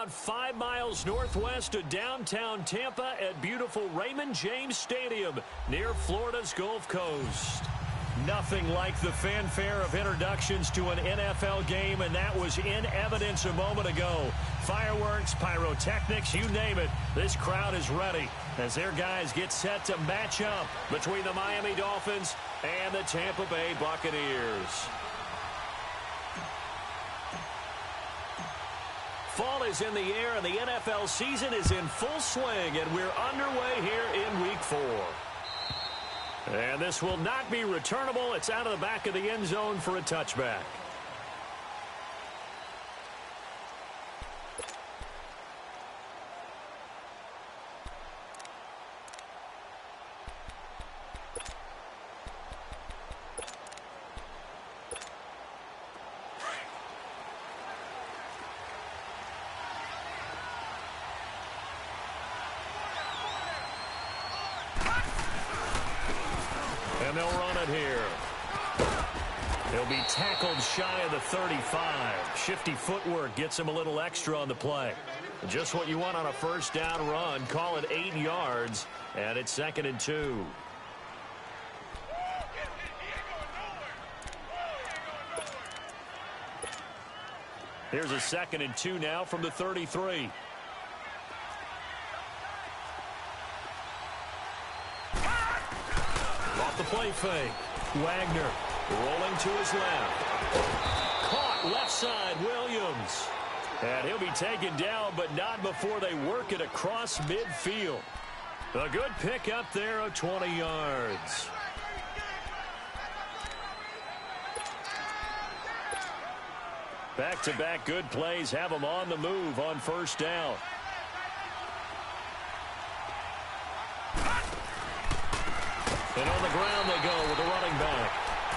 about 5 miles northwest of downtown Tampa at beautiful Raymond James Stadium near Florida's Gulf Coast. Nothing like the fanfare of introductions to an NFL game, and that was in evidence a moment ago. Fireworks, pyrotechnics, you name it. This crowd is ready as their guys get set to match up between the Miami Dolphins and the Tampa Bay Buccaneers. Fall is in the air, and the NFL season is in full swing, and we're underway here in Week 4. And this will not be returnable. It's out of the back of the end zone for a touchback. And they'll run it here. He'll be tackled shy of the 35. Shifty footwork gets him a little extra on the play. Just what you want on a first down run. Call it 8 yards, and it's 2nd and 2. Here's a 2nd and 2 now from the 33. The play fake. Wagner rolling to his left. Caught left side, Williams. And he'll be taken down, but not before they work it across midfield. A good pick up there of 20 yards. Back-to-back good plays have them on the move on first down. And on the ground they go with the running back.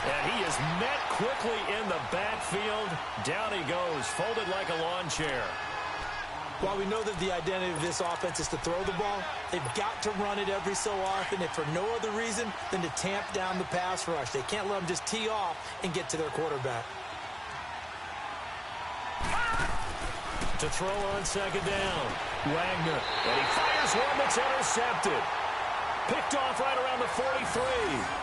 And he is met quickly in the backfield. Down he goes, folded like a lawn chair. While we know that the identity of this offense is to throw the ball, they've got to run it every so often, if for no other reason than to tamp down the pass rush. They can't let them just tee off and get to their quarterback. To throw on second down, Wagner. And he fires one that's intercepted. Picked off right around the 43.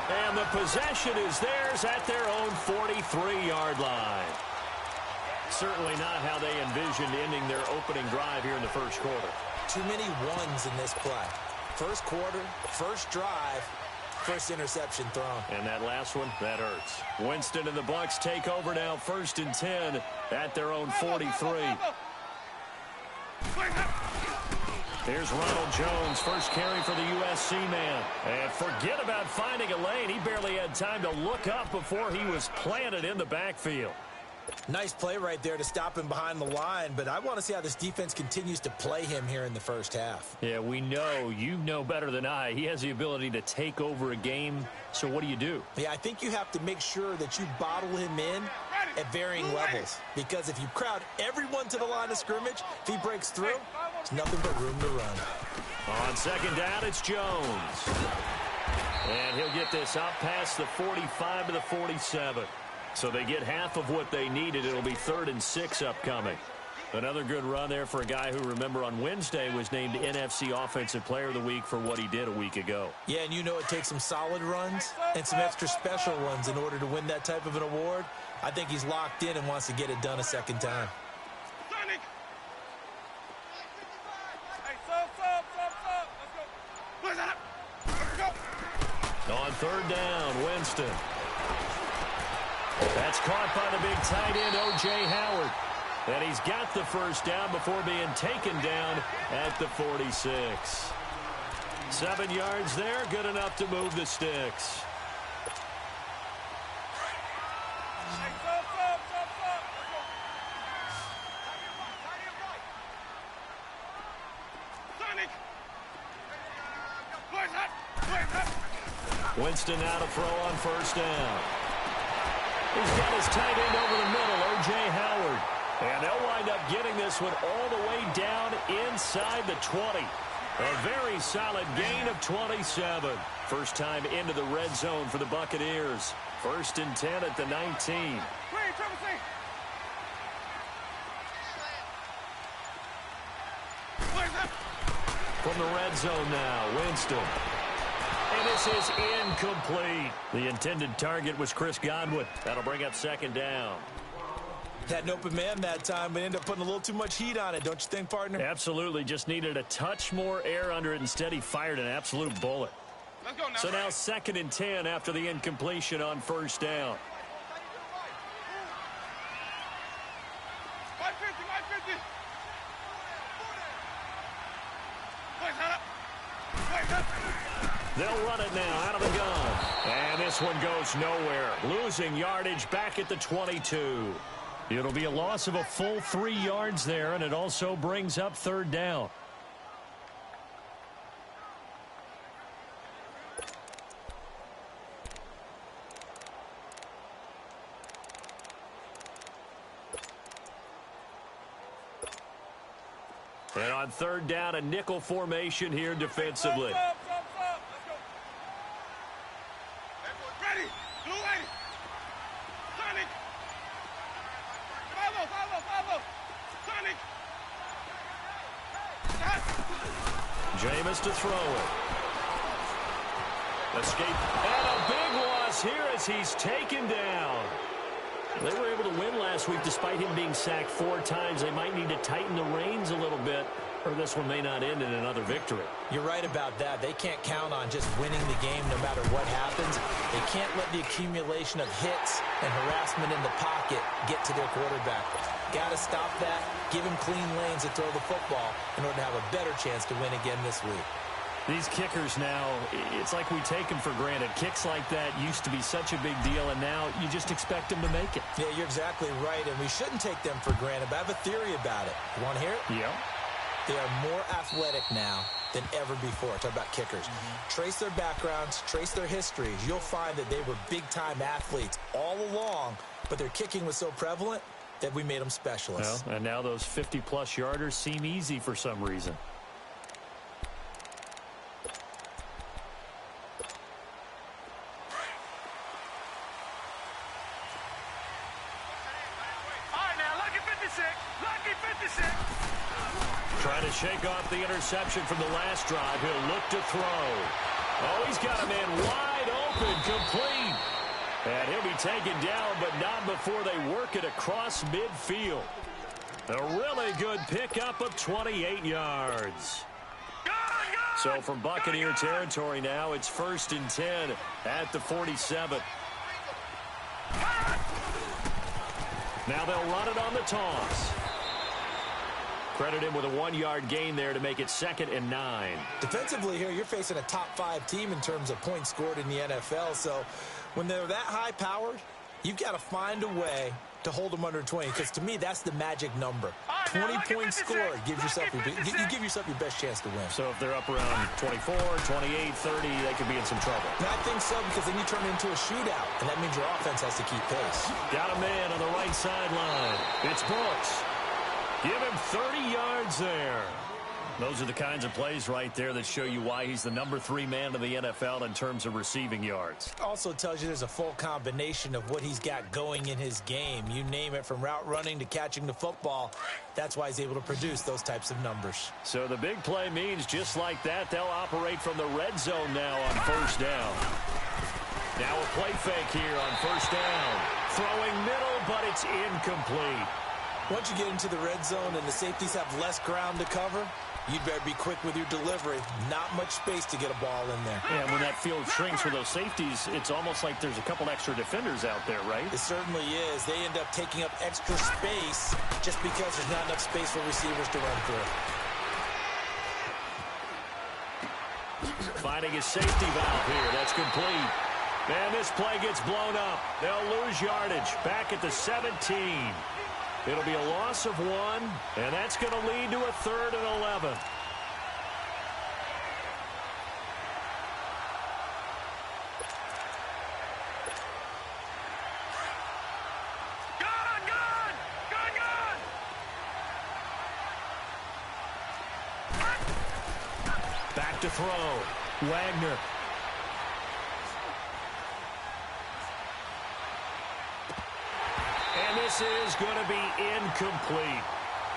And the possession is theirs at their own 43-yard line. Certainly not how they envisioned ending their opening drive here in the first quarter. Too many ones in this play. First quarter, first drive, first interception thrown. And that last one, that hurts. Winston and the Bucs take over now, 1st and 10 at their own 43. Here's Ronald Jones, first carry for the USC man. And forget about finding a lane. He barely had time to look up before he was planted in the backfield. Nice play right there to stop him behind the line, but I want to see how this defense continues to play him here in the first half. Yeah, we know. You know better than I. He has the ability to take over a game, so what do? Yeah, I think you have to make sure that you bottle him in at varying levels, because if you crowd everyone to the line of scrimmage, if he breaks through, there's nothing but room to run. On second down, it's Jones. And he'll get this out past the 45 to the 47. So they get half of what they needed. It'll be 3rd and 6 upcoming. Another good run there for a guy who, remember, on Wednesday was named NFC Offensive Player of the Week for what he did a week ago. Yeah, and you know it takes some solid runs and some extra special runs in order to win that type of an award. I think he's locked in and wants to get it done a second time. On 3rd down, Winston. That's caught by the big tight end, O.J. Howard. And he's got the first down before being taken down at the 46. 7 yards there, good enough to move the sticks. Winston now to throw on first down. He's got his tight end over the middle, O.J. Howard. And they'll wind up getting this one all the way down inside the 20. A very solid gain of 27. First time into the red zone for the Buccaneers. 1st and 10 at the 19. From the red zone now, Winston. And this is incomplete. The intended target was Chris Godwin. That'll bring up second down. Had an open man that time, but ended up putting a little too much heat on it, don't you think, partner? Absolutely. Just needed a touch more air under it. Instead, he fired an absolute bullet. Let's go now. So now 2nd and 10 after the incompletion on first down. 550, 550. They'll run it now out of the gun. And this one goes nowhere. Losing yardage back at the 22. It'll be a loss of a full 3 yards there, and it also brings up third down. And on third down, a nickel formation here defensively. Let's go. Ready. Blue 80. Sonic. Follow. Sonic. Jameis to throw it. Escape. And a big loss here as he's taken down. They were able to win last week despite him being sacked 4 times. They might need to tighten the reins a little bit, or this one may not end in another victory. You're right about that. They can't count on just winning the game no matter what happens. They can't let the accumulation of hits and harassment in the pocket get to their quarterback. Got to stop that, give him clean lanes to throw the football in order to have a better chance to win again this week. These kickers now, it's like we take them for granted. Kicks like that used to be such a big deal, and now you just expect them to make it. Yeah, you're exactly right, and we shouldn't take them for granted, but I have a theory about it. You want to hear it? Yeah. They are more athletic now than ever before. Talk about kickers. Trace their backgrounds, trace their histories. You'll find that they were big-time athletes all along, but their kicking was so prevalent that we made them specialists. Well, and now those 50-plus yarders seem easy for some reason. Trying to shake off the interception from the last drive. He'll look to throw. Oh, he's got a man wide open, complete. And he'll be taken down, but not before they work it across midfield. A really good pickup of 28 yards. So from Buccaneer territory now, it's 1st and 10 at the 47. Now they'll run it on the toss. Credit him with a 1-yard gain there to make it 2nd and 9. Defensively here, you're facing a top-5 team in terms of points scored in the NFL. So when they're that high-powered, you've got to find a way to hold them under 20. Because to me, that's the magic number. 20 points scored gives yourself you give yourself your best chance to win. So if they're up around 24, 28, 30, they could be in some trouble. And I think so, because then you turn it into a shootout, and that means your offense has to keep pace. Got a man on the right sideline. It's Bucs. Give him 30 yards there. Those are the kinds of plays right there that show you why he's the number 3 man in the NFL in terms of receiving yards. Also tells you there's a full combination of what he's got going in his game. You name it, from route running to catching the football. That's why he's able to produce those types of numbers. So the big play means just like that, they'll operate from the red zone now on first down. Now a play fake here on first down. Throwing middle, but it's incomplete. Once you get into the red zone and the safeties have less ground to cover, you'd better be quick with your delivery. Not much space to get a ball in there. Yeah, when that field shrinks for those safeties, it's almost like there's a couple extra defenders out there, right? It certainly is. They end up taking up extra space just because there's not enough space for receivers to run through. Finding his safety valve here. That's complete. Man, this play gets blown up. They'll lose yardage. Back at the 17. It'll be a loss of 1, and that's going to lead to a 3rd and 11. Back to throw. Wagner. And this is going to be incomplete.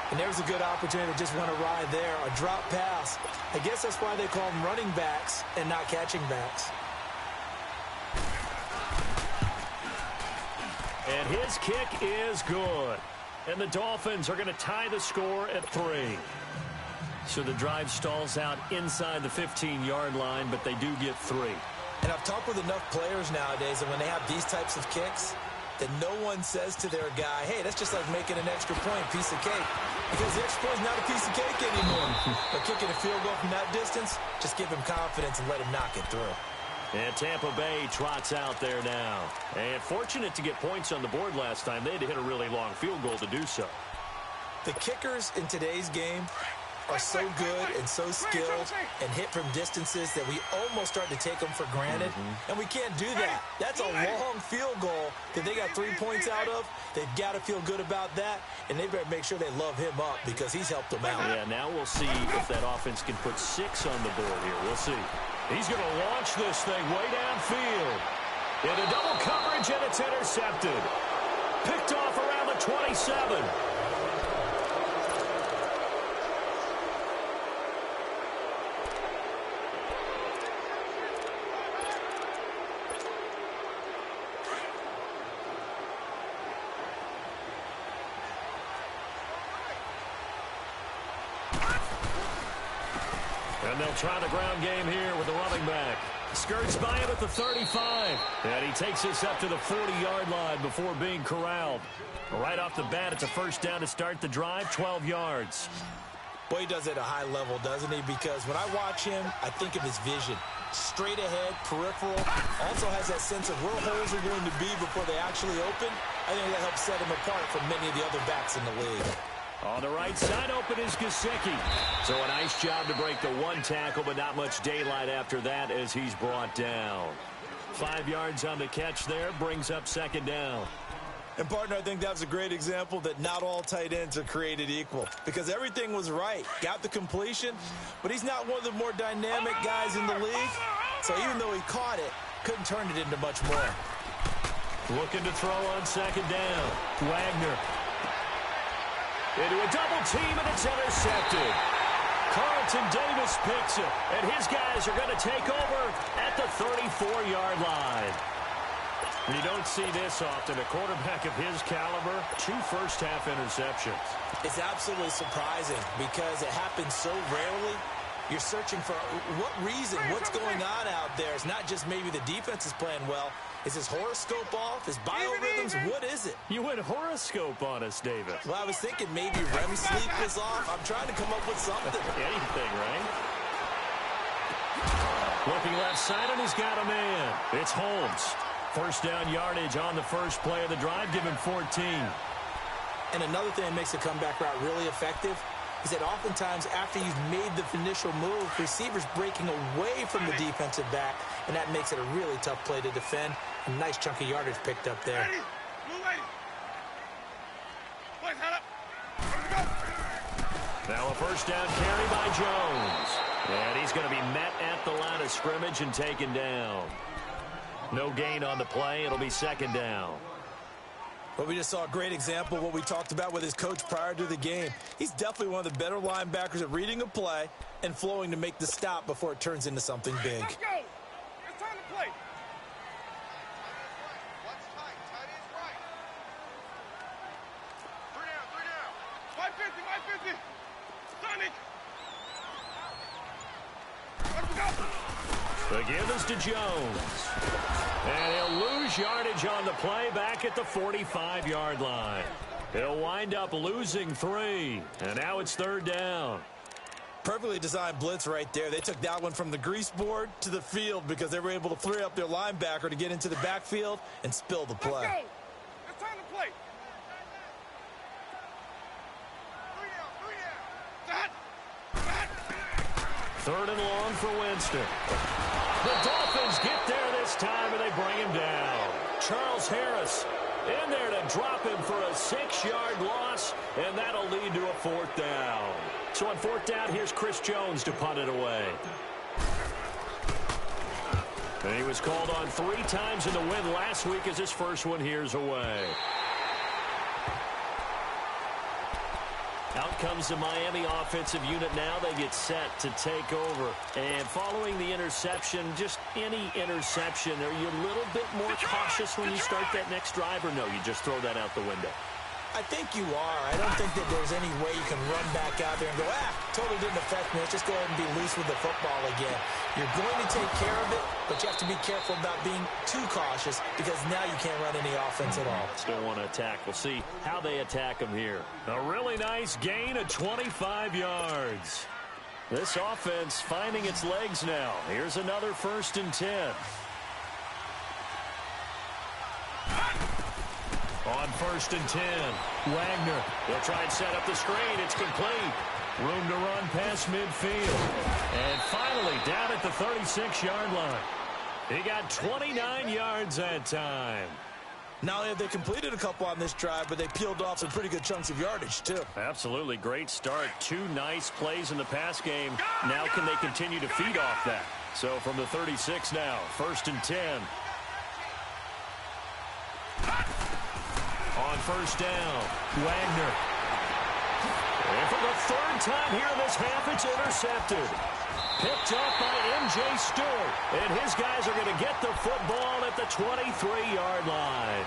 And there's a good opportunity to just run a ride there, a drop pass. I guess that's why they call them running backs and not catching backs. And his kick is good. And the Dolphins are going to tie the score at 3. So the drive stalls out inside the 15-yard line, but they do get 3. And I've talked with enough players nowadays, and when they have these types of kicks, that no one says to their guy, hey, that's just like making an extra point, piece of cake. Because the extra point is not a piece of cake anymore. But kicking a field goal from that distance, just give him confidence and let him knock it through. And Tampa Bay trots out there now. And fortunate to get points on the board last time. They had to hit a really long field goal to do so. The kickers in today's game are so good and so skilled and hit from distances that we almost start to take them for granted. And we can't do that. That's a long field goal that they got 3 points out of. They've got to feel good about that, and they better make sure they love him up because he's helped them out. Yeah, now we'll see if that offense can put 6 on the board here. We'll see. He's going to launch this thing way downfield. Into double coverage, and it's intercepted. Picked off around the 27. And they'll try the ground game here with the running back. Skirts by him at the 35. And he takes this up to the 40-yard line before being corralled. Right off the bat, it's a first down to start the drive, 12 yards. Boy, he does it at a high level, doesn't he? Because when I watch him, I think of his vision. Straight ahead, peripheral. Also has that sense of where holes are going to be before they actually open. I think that helps set him apart from many of the other backs in the league. On the right side, open is Gesicki. So a nice job to break the one tackle, but not much daylight after that as he's brought down. 5 yards on the catch there, brings up second down. And, partner, I think that was a great example that not all tight ends are created equal. Because everything was right. Got the completion, but he's not one of the more dynamic guys in the league. So even though he caught it, couldn't turn it into much more. Looking to throw on second down. Wagner. Into a double team, and it's intercepted. Carlton Davis picks it, and his guys are going to take over at the 34-yard line. You don't see this often. A quarterback of his caliber, 2 first-half interceptions. It's absolutely surprising because it happens so rarely. You're searching for what reason, what's going on out there. It's not just maybe the defense is playing well. Is his horoscope off? His biorhythms? What is it? You went horoscope on us, David. Well, I was thinking maybe REM sleep was off. I'm trying to come up with something. Anything, right? Looking left side, and he's got a man. It's Holmes. First down yardage on the first play of the drive. Give him 14. And another thing that makes the comeback route really effective is that oftentimes after you've made the initial move, receivers breaking away from the defensive back, and that makes it a really tough play to defend. A nice chunk of yardage picked up there. Now a first down carry by Jones. And he's going to be met at the line of scrimmage and taken down. No gain on the play. It'll be second down. Well, we just saw a great example of what we talked about with his coach prior to the game. He's definitely one of the better linebackers at reading a play and flowing to make the stop before it turns into something big. Let's go. It's time to play. What's tight? Tight is right. 3 down. 550. Sonic. Let's go. The give is to Jones. And he'll lose yardage on the play back at the 45-yard line. He'll wind up losing 3. And now it's third down. Perfectly designed blitz right there. They took that one from the grease board to the field because they were able to free up their linebacker to get into the backfield and spill the play. Let's go. It's time to play. 3 down. Third and long for Winston. The Dolphins get there this time, and they bring him down. Charles Harris in there to drop him for a 6-yard loss, and that'll lead to a fourth down. So on fourth down, here's Chris Jones to punt it away. And he was called on 3 times in the win last week as his first one here's away. Out comes the Miami offensive unit now. They get set to take over. And following the interception, just any interception, are you a little bit more cautious when you start that next drive, or no, you just throw that out the window? I think you are. I don't think that there's any way you can run back out there and go, totally didn't affect me. Let's just go ahead and be loose with the football again. You're going to take care of it, but you have to be careful about being too cautious because now you can't run any offense at all. Still want to attack. We'll see how they attack them here. A really nice gain of 25 yards. This offense finding its legs now. Here's another 1st and 10. On 1st and 10, Wagner. They'll try and set up the screen. It's complete. Room to run past midfield. And finally down at the 36-yard line. He got 29 yards that time. Not only have they completed a couple on this drive, but they peeled off some pretty good chunks of yardage, too. Absolutely. Great start. 2 nice plays in the pass game. Now can they continue to feed off that? So from the 36 now, 1st and 10. On 1st down, Wagner. And for the 3rd time here in this half, it's intercepted. Picked up by M.J. Stewart. And his guys are going to get the football at the 23-yard line.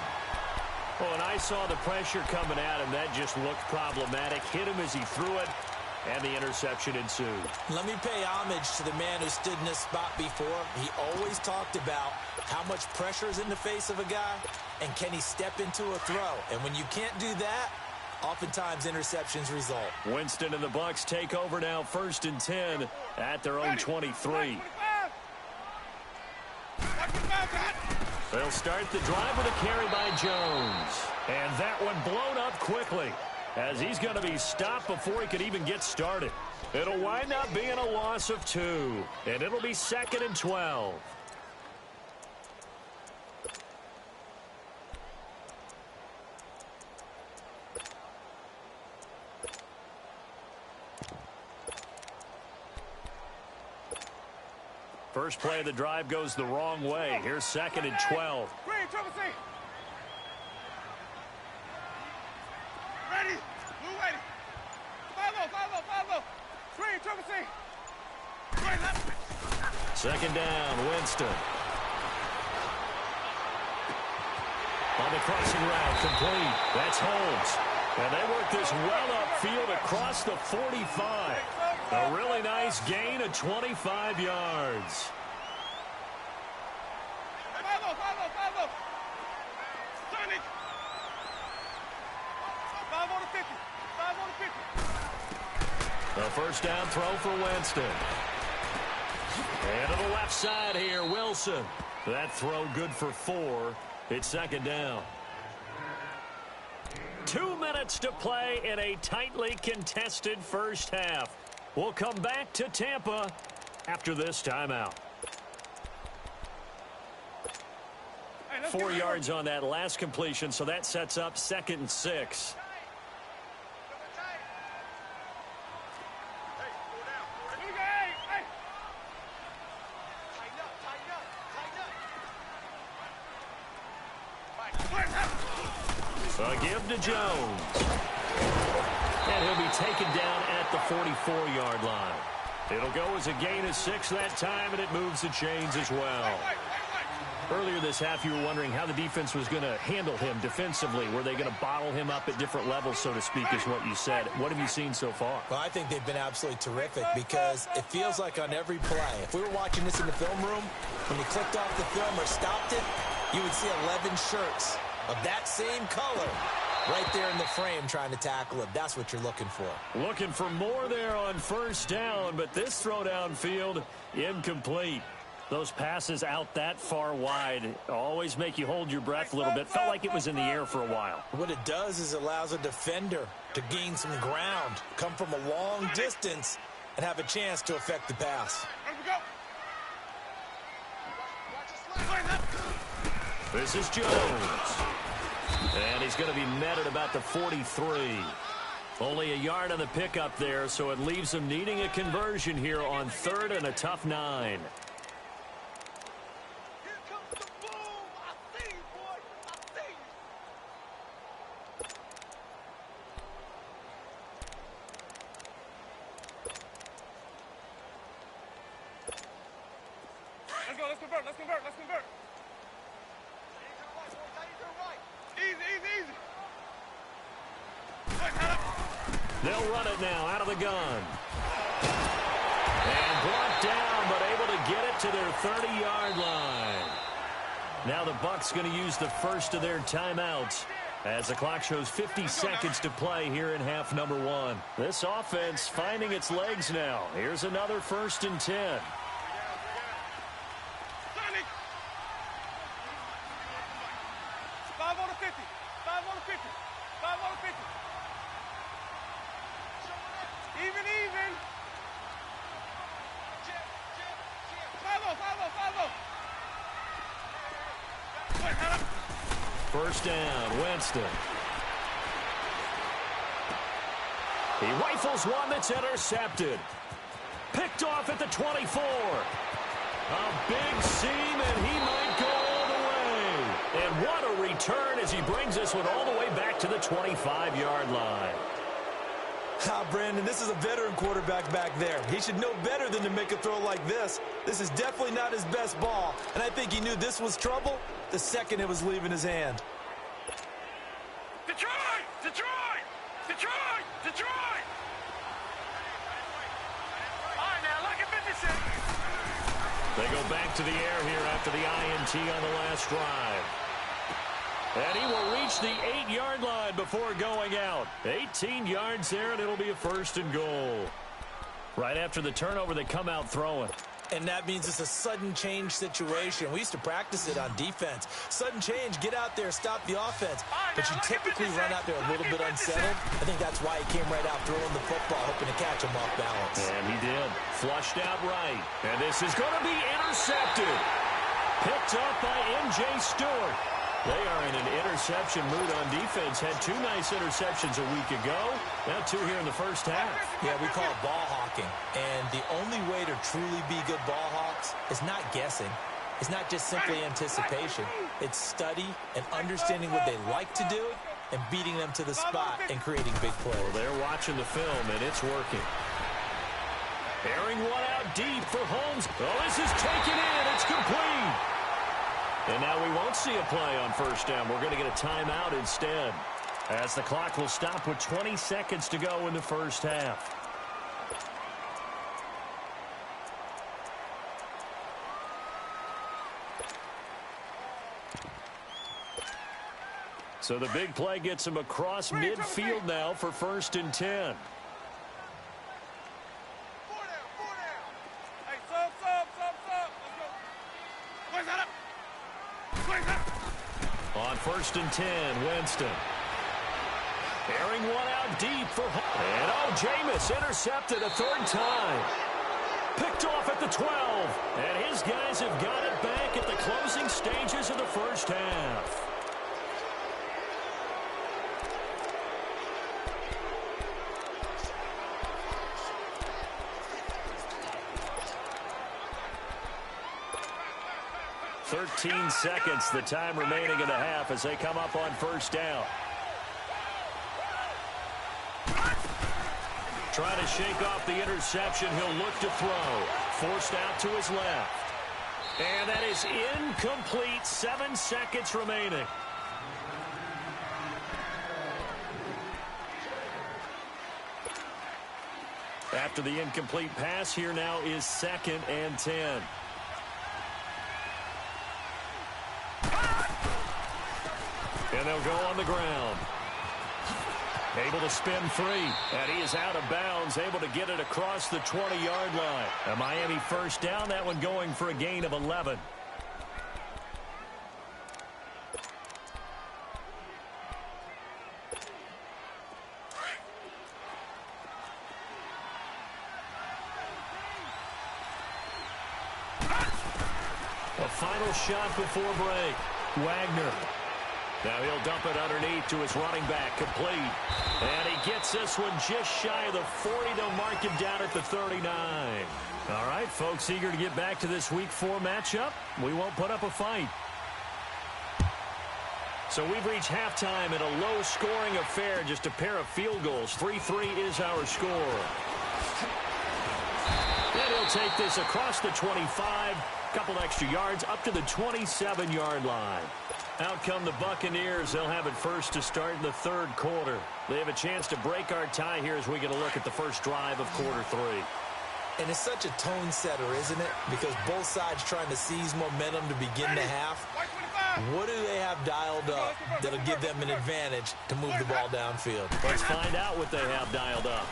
Oh, and I saw the pressure coming at him. That just looked problematic. Hit him as he threw it, and the interception ensued. Let me pay homage to the man who stood in this spot before. He always talked about how much pressure is in the face of a guy, and can he step into a throw. And when you can't do that, oftentimes interceptions result. Winston and the Bucs take over now, 1st and 10 at their own 23. They'll start the drive with a carry by Jones. And that one blown up quickly, as he's going to be stopped before he could even get started. It'll wind up being a loss of 2, and it'll be 2nd and 12. First play of the drive goes the wrong way. Here's 2nd and 12. Ready? Blue ready. 5-0. Screen, triple C. Right left. 2nd down, Winston. On the crossing route, complete. That's Holmes. And they work this well upfield across the 45. A really nice gain of 25 yards. 5-0. Turn it. 5 on the 50. 5 on the 50. The 1st down throw for Winston. And to the left side here, Wilson. That throw good for 4. It's 2nd down. 2 minutes to play in a tightly contested first half. We'll come back to Tampa after this timeout. 4 yards on that last completion, so that sets up 2nd and 6. A give to Jones. And he'll be taken down at the 44-yard line. It'll go as a gain of 6 that time, and it moves the chains as well. Earlier this half, you were wondering how the defense was going to handle him defensively. Were they going to bottle him up at different levels, so to speak, is what you said. What have you seen so far? Well, I think they've been absolutely terrific because it feels like on every play, if we were watching this in the film room, when you clicked off the film or stopped it, you would see 11 shirts of that same color right there in the frame trying to tackle him. That's what you're looking for. Looking for more there on 1st down, but this throw downfield incomplete. Those passes out that far wide always make you hold your breath a little bit. Felt like it was in the air for a while. What it does is allows a defender to gain some ground, come from a long distance, and have a chance to affect the pass. This is Jones. And he's going to be met at about the 43. Only a yard on the pickup there, so it leaves him needing a conversion here on 3rd and a tough 9. convert. Let's convert. Let's convert. Easy, easy, easy. They'll run it now out of the gun. And brought down, but able to get it to their 30-yard line. Now the Bucs going to use the first of their timeouts as the clock shows 50 seconds to play here in half number 1. This offense finding its legs now. Here's another 1st and 10. 5 on the 50. 5 on the 50. 5 on the 50. Even. 5-0. First down, Winston. He rifles one that's intercepted. Picked off at the 24. A big seam, and he might go all the way. And what a return as he brings this one all the way back to the 25-yard line. Brandon, this is a veteran quarterback back there. He should know better than to make a throw like this. This is definitely not his best ball, and I think he knew this was trouble the second it was leaving his hand. Detroit! Detroit! Detroit! Detroit! All right, now, look at 56. They go back to the air here after the INT on the last drive. And he will reach the 8-yard line before going out. 18 yards there, and it'll be a 1st and goal. Right after the turnover, they come out throwing. And that means it's a sudden change situation. We used to practice it on defense. Sudden change, get out there, stop the offense. But you typically run out there a little bit unsettled. I think that's why he came right out throwing the football, hoping to catch him off balance. And he did. Flushed out right. And this is going to be intercepted. Picked up by M.J. Stewart. They are in an interception mood on defense. Had 2 nice interceptions a week ago. Now 2 here in the first half. Yeah, we call it ball hawking. And the only way to truly be good ball hawks is not guessing. It's not just simply anticipation. It's study and understanding what they like to do and beating them to the spot and creating big plays. Well, they're watching the film, and it's working. Airing one out deep for Holmes. Oh, this is taken in. It's complete. And now we won't see a play on first down. We're going to get a timeout instead, as the clock will stop with 20 seconds to go in the first half. So the big play gets him across midfield now for 1st and 10. 4 down. Hey, sub. Let's go. Where's that up? On 1st and 10, Winston. Airing one out deep for and Jameis intercepted a 3rd time. Picked off at the 12. And his guys have got it back at the closing stages of the first half. "13 seconds, the time remaining in the half as they come up on first down. Trying to shake off the interception. He'll look to throw. Forced out to his left. And that is incomplete. 7 seconds remaining. After the incomplete pass, here now is 2nd and 10. And they'll go on the ground. Able to spin free. And he is out of bounds, able to get it across the 20-yard line. A Miami first down, that one going for a gain of 11. A final shot before break. Wagner. Now he'll dump it underneath to his running back, complete. And he gets this one just shy of the 40. They'll mark him down at the 39. All right, folks, eager to get back to this Week 4 matchup. We won't put up a fight. So we've reached halftime in a low-scoring affair, just a pair of field goals. 3-3 is our score. And he'll take this across the 25, couple extra yards up to the 27-yard line. Out come the Buccaneers. They'll have it first to start in the third quarter. They have a chance to break our tie here as we get a look at the first drive of quarter 3. And it's such a tone setter, isn't it? Because both sides trying to seize momentum to begin the half. What do they have dialed up that'll give them an advantage to move the ball downfield? Let's find out what they have dialed up.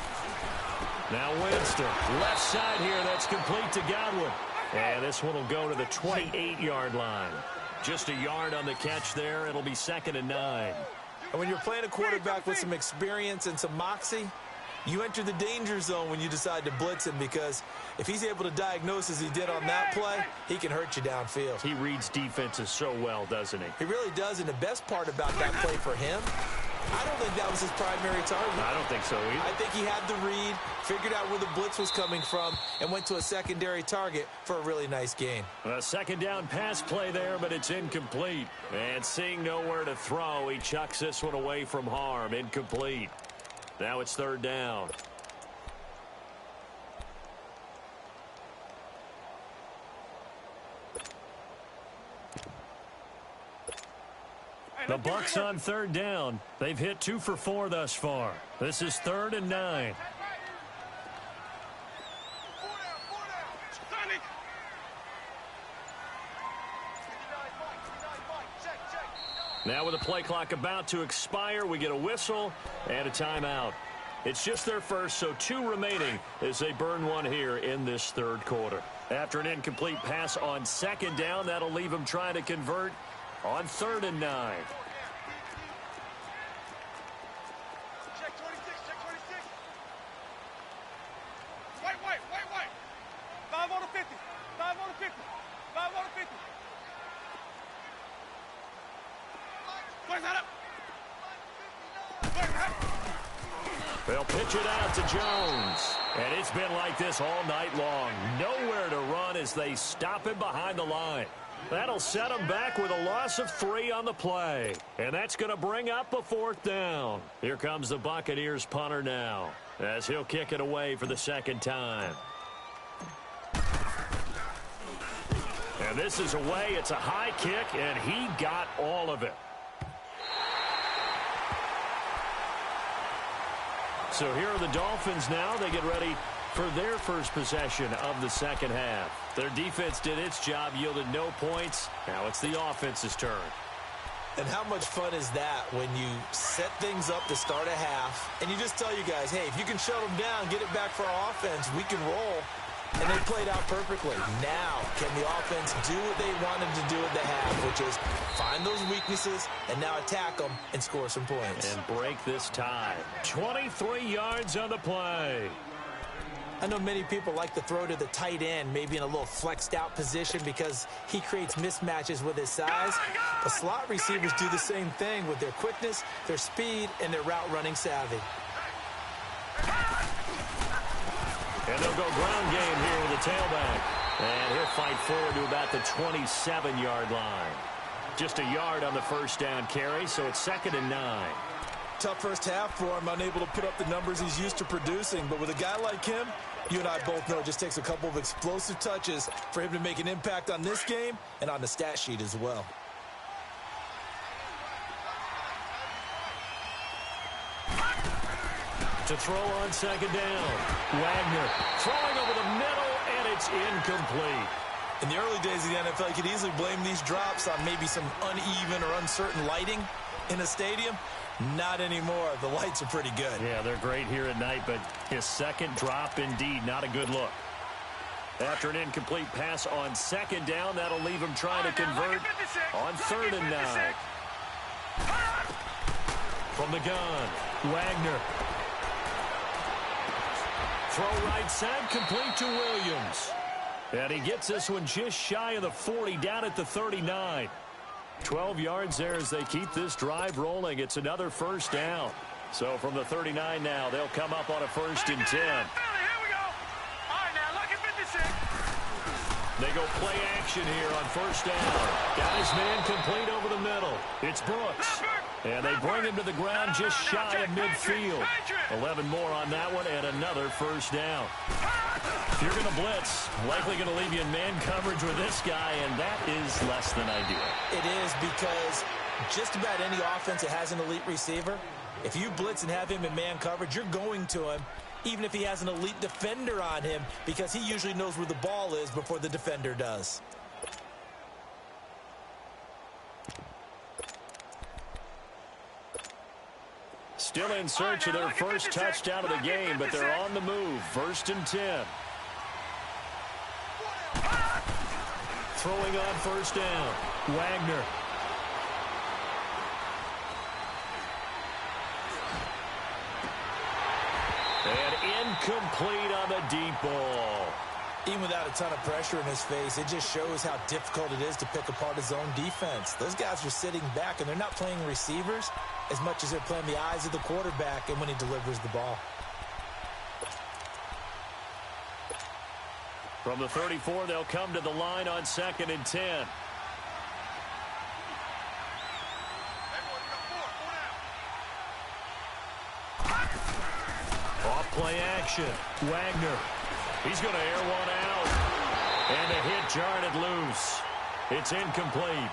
Now Winston, left side here, that's complete to Gywu. And this one will go to the 28-yard line. Just a yard on the catch there. It'll be 2nd and 9. And when you're playing a quarterback with some experience and some moxie, you enter the danger zone when you decide to blitz him, because if he's able to diagnose as he did on that play, he can hurt you downfield. He reads defenses so well, doesn't he? He really does, and the best part about that play for him, I don't think that was his primary target. I don't think so either. I think he had the read, figured out where the blitz was coming from, and went to a secondary target for a really nice gain. A second down pass play there, but it's incomplete. And seeing nowhere to throw, he chucks this one away from harm. Incomplete. Now it's 3rd down. The Bucs on 3rd down. They've hit 2 for 4 thus far. This is 3rd and 9. Now with the play clock about to expire, we get a whistle and a timeout. It's just their first, so 2 remaining as they burn one here in this third quarter. After an incomplete pass on 2nd down, that'll leave them trying to convert on 3rd and 9. Check 26, check 26. White. 5 on the 50. 5 on the 50. 5 on the 50. Where's that up? They'll pitch it out to Jones. And it's been like this all night long. Nowhere to run as they stop him behind the line. That'll set him back with a loss of 3 on the play. And that's going to bring up a 4th down. Here comes the Buccaneers punter now, as he'll kick it away for the 2nd time. And this is away. It's a high kick, and he got all of it. So here are the Dolphins now. They get ready for their first possession of the 2nd half. Their defense did its job, yielded no points. Now it's the offense's turn. And how much fun is that when you set things up to start a half, and you just tell you guys, hey, if you can shut them down, get it back for our offense, we can roll. And they played out perfectly. Now, can the offense do what they wanted to do at the half, which is find those weaknesses and now attack them and score some points. And break this tie. 23 yards on the play. I know many people like to throw to the tight end, maybe in a little flexed out position because he creates mismatches with his size. The slot receivers do the same thing with their quickness, their speed, and their route running savvy. And they'll go ground game here with the tailback. And he'll fight forward to about the 27-yard line. Just a yard on the first down carry, so it's 2nd and 9. Tough first half for him, unable to put up the numbers he's used to producing. But with a guy like him, you and I both know it just takes a couple of explosive touches for him to make an impact on this game and on the stat sheet as well. To throw on 2nd down. Wagner throwing over the middle, and it's incomplete. In the early days of the NFL, you could easily blame these drops on maybe some uneven or uncertain lighting in a stadium. Not anymore. The lights are pretty good. Yeah, they're great here at night, but his second drop, indeed, not a good look. After an incomplete pass on 2nd down, that'll leave him trying to convert on 3rd and 9. From the gun, Wagner. Throw right side, complete to Williams. And he gets this one just shy of the 40, down at the 39. 12 yards there as they keep this drive rolling. It's another first down. So from the 39 now, they'll come up on a 1st and 10. They go play action here on 1st down. Got his man complete over the middle. It's Brooks. And they bring him to the ground just shy of midfield. 11 more on that one and another 1st down. If you're going to blitz, likely going to leave you in man coverage with this guy, and that is less than ideal. It is, because just about any offense that has an elite receiver, if you blitz and have him in man coverage, you're going to him, even if he has an elite defender on him, because he usually knows where the ball is before the defender does. Still in search of their first touchdown of the game, but they're on the move. 1st and 10. Throwing on 1st down. Wagner. And incomplete on the deep ball. Even without a ton of pressure in his face, it just shows how difficult it is to pick apart his own defense. Those guys are sitting back, and they're not playing receivers as much as they're playing the eyes of the quarterback and when he delivers the ball. From the 34, they'll come to the line on 2nd and 10. Off-play action. Wagner. He's going to air one out. And a hit jarred it loose. It's incomplete.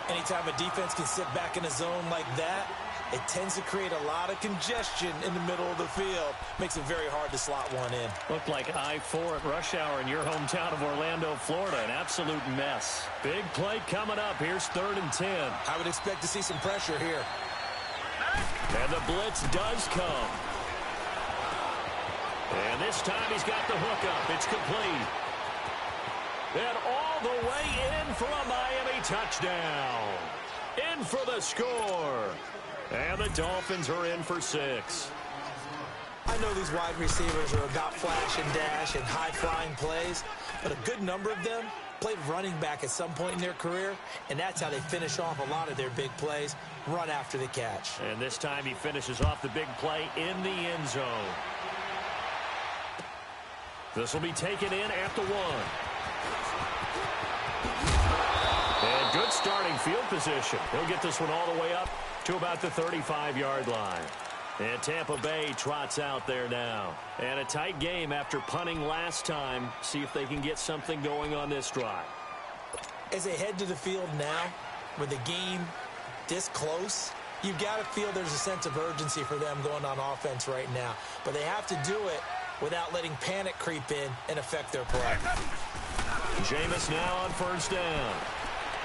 Anytime a defense can sit back in a zone like that, it tends to create a lot of congestion in the middle of the field. Makes it very hard to slot one in. Looked like I-4 at rush hour in your hometown of Orlando, Florida. An absolute mess. Big play coming up. Here's 3rd and 10. I would expect to see some pressure here. And the blitz does come. And this time he's got the hook up. It's complete. And all the way in for a Miami touchdown. In for the score. And the Dolphins are in for 6. I know these wide receivers are about flash and dash and high-flying plays, but a good number of them played running back at some point in their career, and that's how they finish off a lot of their big plays, run after the catch. And this time he finishes off the big play in the end zone. This will be taken in at the 1. And good starting field position. He'll get this one all the way up to about the 35-yard line. And Tampa Bay trots out there now. And a tight game after punting last time. See if they can get something going on this drive. As they head to the field now, with the game this close, you've got to feel there's a sense of urgency for them going on offense right now. But they have to do it without letting panic creep in and affect their play. Jameis now on 1st down.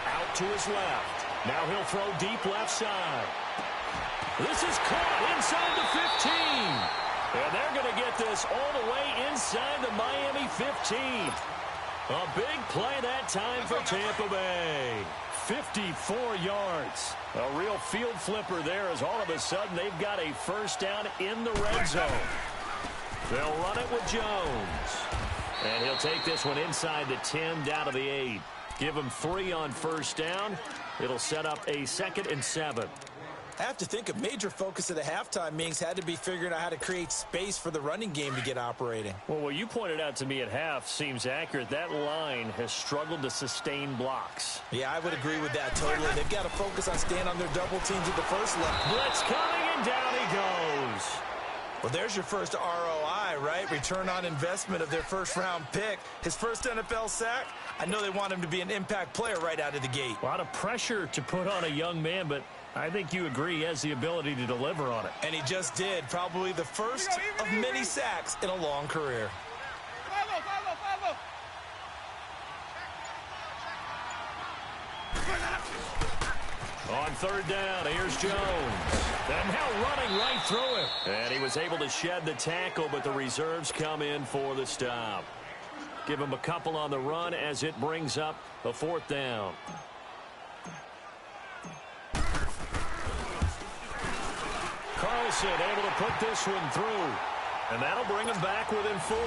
Out to his left. Now he'll throw deep left side. This is caught inside the 15. And they're going to get this all the way inside the Miami 15. A big play that time for Tampa Bay. 54 yards. A real field flipper there, as all of a sudden they've got a 1st down in the red zone. They'll run it with Jones. And he'll take this one inside the 10 down to the 8. Give him 3 on 1st down. It'll set up a 2nd and 7. I have to think a major focus of the halftime meetings had to be figuring out how to create space for the running game to get operating. Well, what you pointed out to me at half seems accurate. That line has struggled to sustain blocks. Yeah, I would agree with that totally. They've got to focus on staying on their double teams at the first level. Blitz coming, and down he goes. Well, there's your first ROI, right? Return on investment of their first-round pick. His first NFL sack. I know they want him to be an impact player right out of the gate. A lot of pressure to put on a young man, but I think you agree he has the ability to deliver on it. And he just did. Probably the first of many sacks in a long career. On 3rd down, here's Jones. And now running right through it. And he was able to shed the tackle, but the reserves come in for the stop. Give him a couple on the run as it brings up a 4th down. Carlson able to put this one through. And that'll bring him back within 4.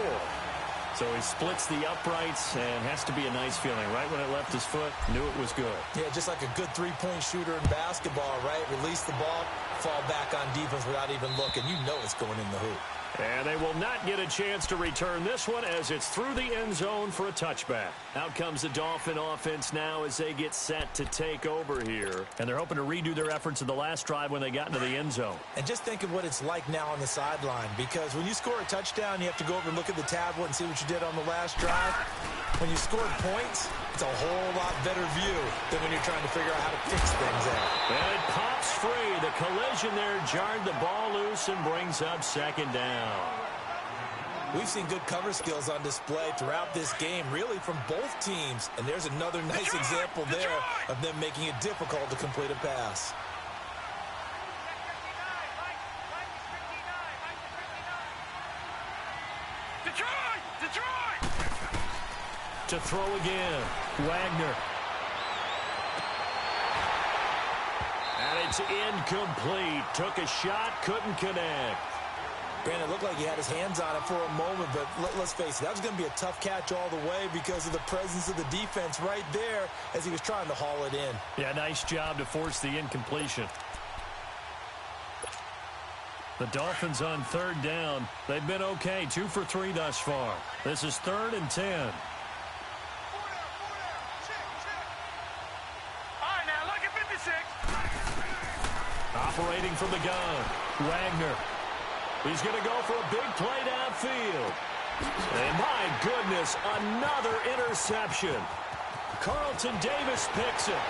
So he splits the uprights, and has to be a nice feeling. Right when it left his foot, knew it was good. Yeah, just like a good three-point shooter in basketball, right? Release the ball, fall back on defense without even looking. You know it's going in the hoop. And they will not get a chance to return this one as it's through the end zone for a touchback. Out comes the Dolphin offense now as they get set to take over here. And they're hoping to redo their efforts in the last drive when they got into the end zone. And just think of what it's like now on the sideline, because when you score a touchdown, you have to go over and look at the tablet and see what you did on the last drive. When you scored points, it's a whole lot better view than when you're trying to figure out how to fix things out. And it pops free. The collision there jarred the ball loose and brings up second down. We've seen good cover skills on display throughout this game, really from both teams. And there's another nice example there of them making it difficult to complete a pass. To throw again, Wagner. And it's incomplete. Took a shot, couldn't connect. Granted, it looked like he had his hands on it for a moment, but let's face it, that was going to be a tough catch all the way because of the presence of the defense right there as he was trying to haul it in. Yeah, nice job to force the incompletion. The Dolphins on third down. They've been okay, 2 for 3 thus far. This is 3rd and 10. Operating from the gun, Wagner. He's going to go for a big play downfield. And my goodness, another interception. Carlton Davis picks it.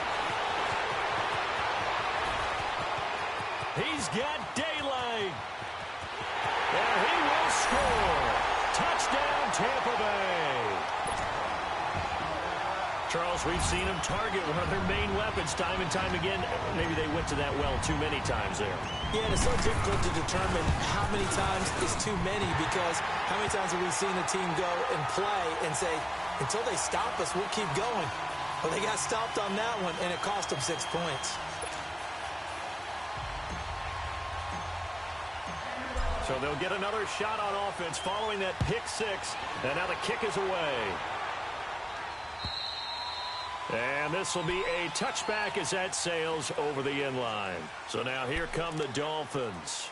He's got daylight. And he will score. Touchdown, Tampa Bay. Charles, we've seen them target one of their main weapons time and time again. Maybe they went to that well too many times there. Yeah, and it's so difficult to determine how many times is too many, because how many times have we seen a team go and play and say, until they stop us, we'll keep going. Well, they got stopped on that one, and it cost them 6 points. So they'll get another shot on offense following that pick six. And now the kick is away. And this will be a touchback as that sails over the end line. So now here come the Dolphins.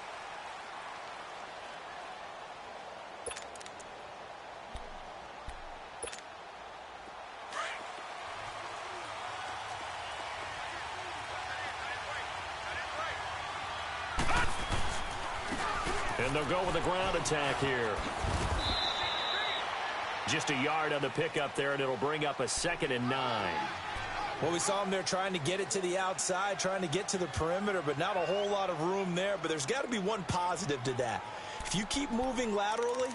And they'll go with a ground attack here. Just a yard on the pickup there, and it'll bring up a 2nd and 9. Well, we saw them there trying to get it to the outside, trying to get to the perimeter, but not a whole lot of room there. But there's got to be one positive to that. If you keep moving laterally,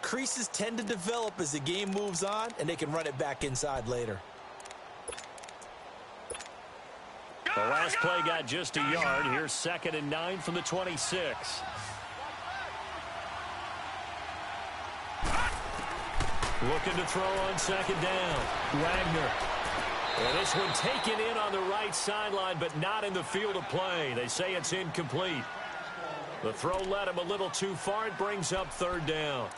creases tend to develop as the game moves on, and they can run it back inside later. The last play got just a yard. Here's 2nd and 9 from the 26. Looking to throw on 2nd down. Wagner. And this one taken in on the right sideline, but not in the field of play. They say it's incomplete. The throw led him a little too far. It brings up 3rd down.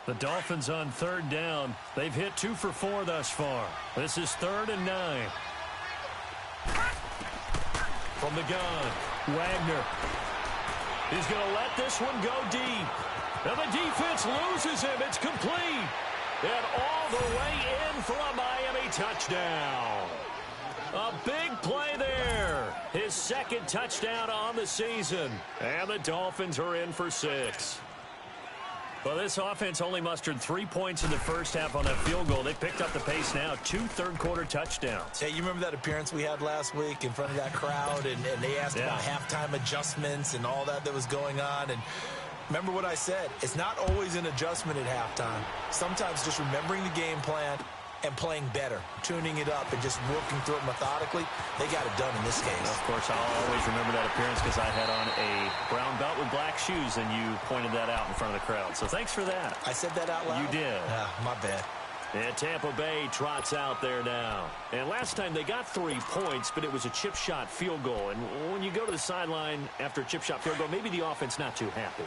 The Dolphins on 3rd down. They've hit 2 for 4 thus far. This is 3rd and 9. From the gun, Wagner. He's going to let this one go deep. And the defense loses him. It's complete. And all the way in for a Miami touchdown. A big play there. His 2nd touchdown on the season. And the Dolphins are in for 6. Well, this offense only mustered 3 points in the first half on that field goal. They picked up the pace now. 2 third-quarter touchdowns. Hey, you remember that appearance we had last week in front of that crowd? And they asked about halftime adjustments and all that was going on. And remember what I said. It's not always an adjustment at halftime. Sometimes just remembering the game plan and playing better, tuning it up and just working through it methodically. They got it done in this case. Of course, I'll always remember that appearance because I had on a brown belt with black shoes, and you pointed that out in front of the crowd. So thanks for that. I said that out loud? You did. My bad. And Tampa Bay trots out there now. And last time they got 3 points, but it was a chip shot field goal. And when you go to the sideline after a chip shot field goal, maybe the offense not too happy.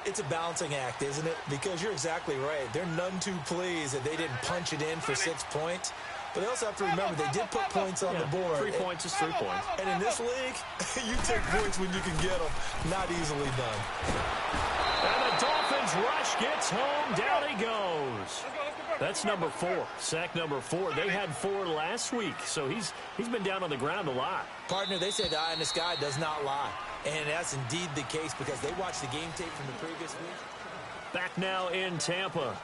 It's a balancing act, isn't it? Because you're exactly right. They're none too pleased that they didn't punch it in for 6 points. But they also have to remember they did put points on the board. 3 points is 3 points. And in this league, you take points when you can get them. Not easily done. And the Dolphins rush gets home. Down he goes. That's number 4. Sack number 4. They had 4 last week, so he's been down on the ground a lot. Partner, they say the eye in the sky does not lie. And that's indeed the case because they watched the game tape from the previous week. Back now in Tampa.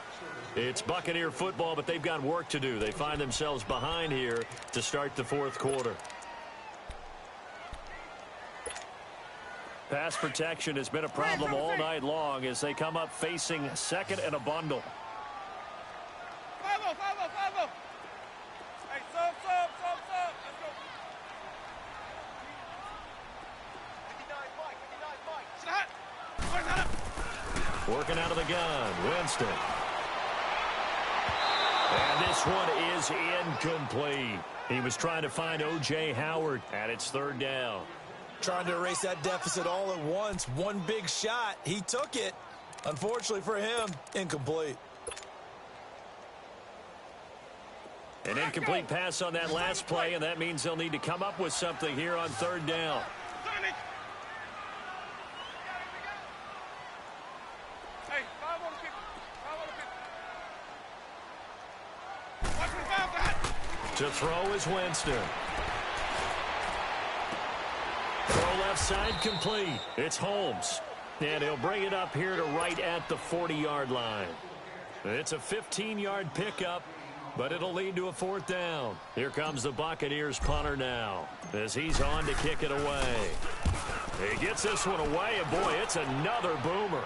It's Buccaneer football, but they've got work to do. They find themselves behind here to start the 4th quarter. Pass protection has been a problem all night long as they come up facing 2nd and a bundle. 5-0. Hey, sub. Let's go. 59 Mike. Working out of the gun, Winston. And this one is incomplete. He was trying to find O.J. Howard, and it's 3rd down. Trying to erase that deficit all at once. One big shot. He took it. Unfortunately for him, incomplete. An incomplete pass on that last play, and that means they'll need to come up with something here on 3rd down. Hey, 5 on the 50. 5 on the 50. Watch me foul, God. To throw is Winston. Throw left side complete. It's Holmes. And he'll bring it up here to right at the 40-yard line. It's a 15-yard pickup, but it'll lead to a 4th down. Here comes the Buccaneers punter now as he's on to kick it away. He gets this one away, and boy, it's another boomer.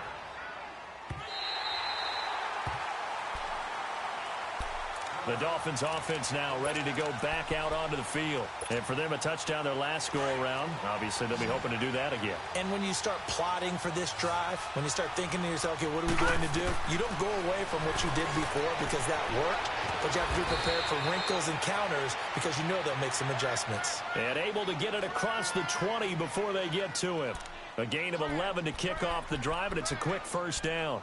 The Dolphins offense now ready to go back out onto the field. And for them, a touchdown their last go-around. Obviously, they'll be hoping to do that again. And when you start plotting for this drive, when you start thinking to yourself, okay, what are we going to do? You don't go away from what you did before because that worked, but you have to be prepared for wrinkles and counters because you know they'll make some adjustments. And able to get it across the 20 before they get to him. A gain of 11 to kick off the drive, and it's a quick 1st down.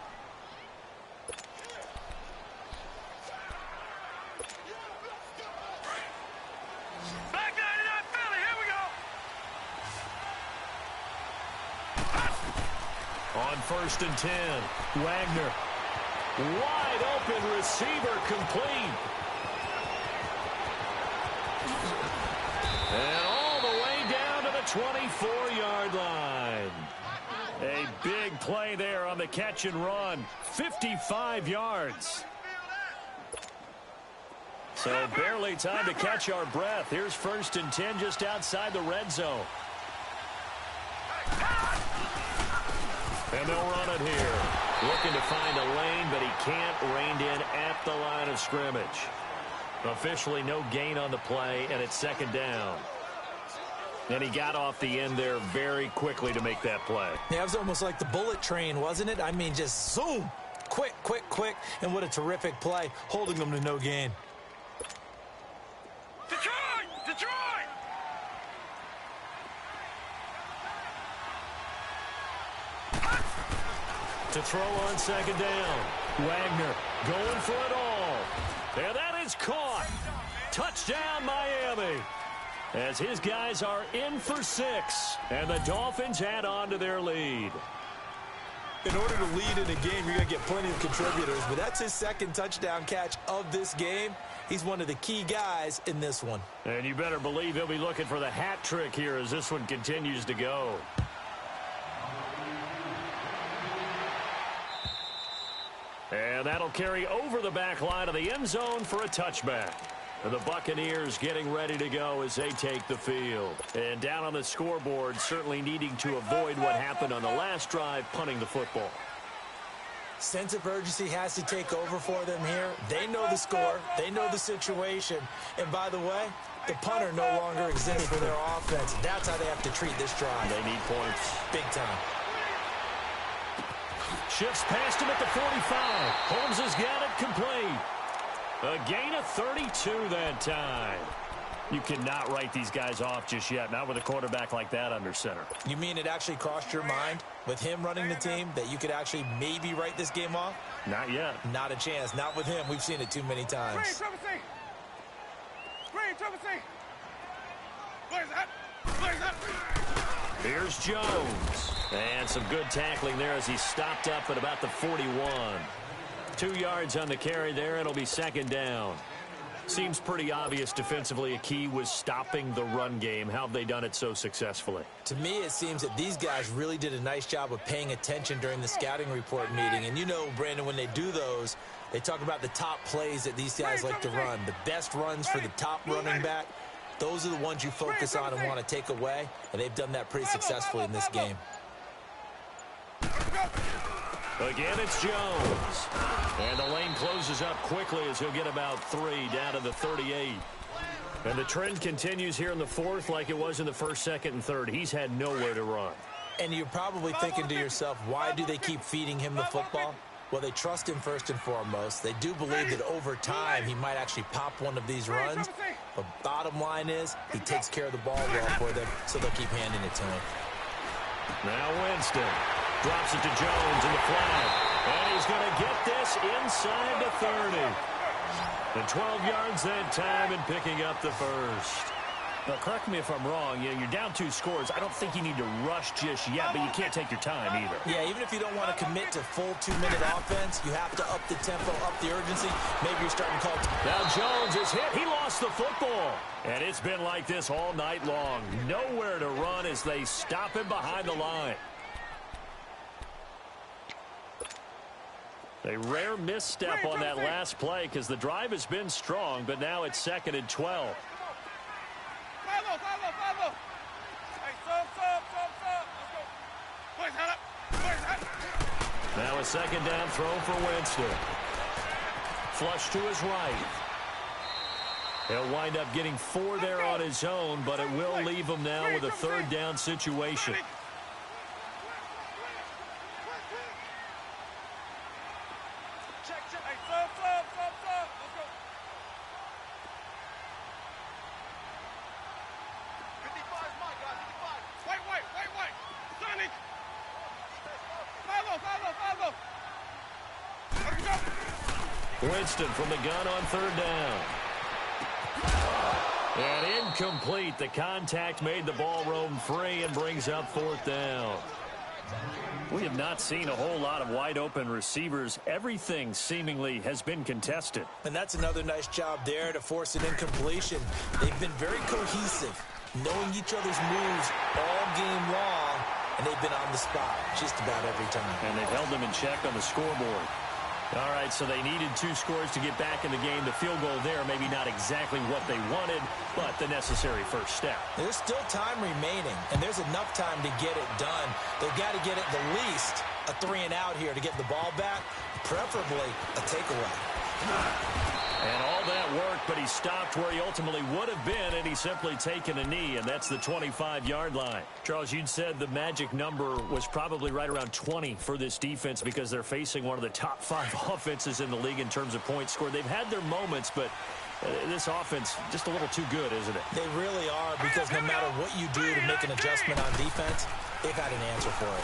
On 1st and 10, Wagner. Wide open receiver complete. And all the way down to the 24-yard line. A big play there on the catch and run. 55 yards. So barely time to catch our breath. Here's 1st and 10 just outside the red zone. And they'll run it here. Looking to find a lane, but he can't rein in at the line of scrimmage. Officially no gain on the play, and it's 2nd down. And he got off the end there very quickly to make that play. Yeah, it was almost like the bullet train, wasn't it? I mean, just zoom. Quick. And what a terrific play, holding them to no gain. Detroit! To throw on 2nd down. Wagner going for it all. And that is caught. Touchdown, Miami. As his guys are in for 6. And the Dolphins add on to their lead. In order to lead in a game, you're going to get plenty of contributors, but that's his 2nd touchdown catch of this game. He's one of the key guys in this one. And you better believe he'll be looking for the hat trick here as this one continues to go. And that'll carry over the back line of the end zone for a touchback. And the Buccaneers getting ready to go as they take the field. And down on the scoreboard, certainly needing to avoid what happened on the last drive, punting the football. Sense of urgency has to take over for them here. They know the score. They know the situation. And by the way, the punter no longer exists for their offense. That's how they have to treat this drive. They need points. Big time. Shifts past him at the 45. Holmes has got it complete. A gain of 32 that time. You cannot write these guys off just yet, not with a quarterback like that under center. You mean it actually crossed your mind with him running the team that you could actually maybe write this game off? Not yet. Not a chance. Not with him. We've seen it too many times. Here's Jones. And some good tackling there as he stopped up at about the 41. 2 yards on the carry there. It'll be second down. Seems pretty obvious defensively a key was stopping the run game. How have they done it so successfully? To me, it seems that these guys really did a nice job of paying attention during the scouting report meeting. And you know, Brandon, when they do those, they talk about the top plays that these guys like to run. The best runs for the top running back. Those are the ones you focus on and want to take away. And they've done that pretty successfully in this game. Again, it's Jones. And the lane closes up quickly as he'll get about 3 down to the 38. And the trend continues here in the fourth like it was in the first, second, and third. He's had nowhere to run. And you're probably thinking to yourself, why do they keep feeding him the football? Well, they trust him first and foremost. They do believe that over time he might actually pop one of these runs. But bottom line is he takes care of the ball well for them, so they'll keep handing it to him. Now Winston drops it to Jones in the flat. And he's going to get this inside the 30. And 12 yards that time and picking up the first. Now, correct me if I'm wrong. You're down 2 scores. I don't think you need to rush just yet, but you can't take your time either. Yeah, even if you don't want to commit to full 2-minute offense, you have to up the tempo, up the urgency. Maybe you're starting to call. Now Jones is hit. He lost the football. And it's been like this all night long. Nowhere to run as they stop him behind the line. A rare misstep on that last play because the drive has been strong, but now it's 2nd and 12. Now a second down throw for Winston. Flush to his right. He'll wind up getting 4 there on his own, but it will leave him now with a 3rd down situation. Winston from the gun on 3rd down. And incomplete. The contact made the ball roam free and brings up 4th down. We have not seen a whole lot of wide open receivers. Everything seemingly has been contested. And that's another nice job there to force an incompletion. They've been very cohesive, knowing each other's moves all game long, and they've been on the spot just about every time. And they've held them in check on the scoreboard. All right, so they needed 2 scores to get back in the game. The field goal there, maybe not exactly what they wanted, but the necessary first step. There's still time remaining, and there's enough time to get it done. They've got to get at the least a 3-and-out here to get the ball back, preferably a takeaway. And all that worked, but he stopped where he ultimately would have been, and he's simply taken a knee, and that's the 25-yard line. Charles, you'd said the magic number was probably right around 20 for this defense because they're facing one of the top 5 offenses in the league in terms of points scored. They've had their moments, but this offense just a little too good, isn't it? They really are, because no matter what you do to make an adjustment on defense, they've had an answer for it.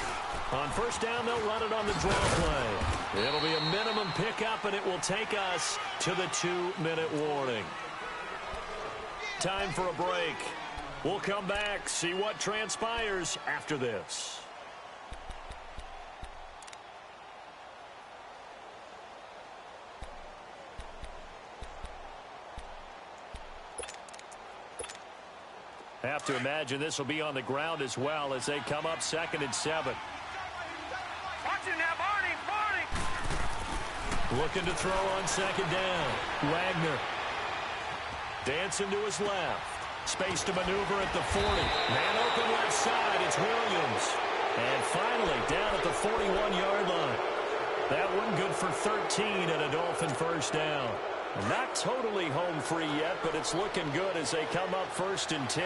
On 1st down, they'll run it on the draw play. It'll be a minimum pickup, and it will take us to the 2-minute warning. Time for a break. We'll come back, see what transpires after this. Have to imagine this will be on the ground as well as they come up 2nd and 7. Watch it now, Barney. Looking to throw on 2nd down. Wagner. Dancing to his left. Space to maneuver at the 40. Man open left side. It's Williams. And finally down at the 41-yard line. That one good for 13 and a Dolphin 1st down. Not totally home free yet, but it's looking good as they come up 1st and 10.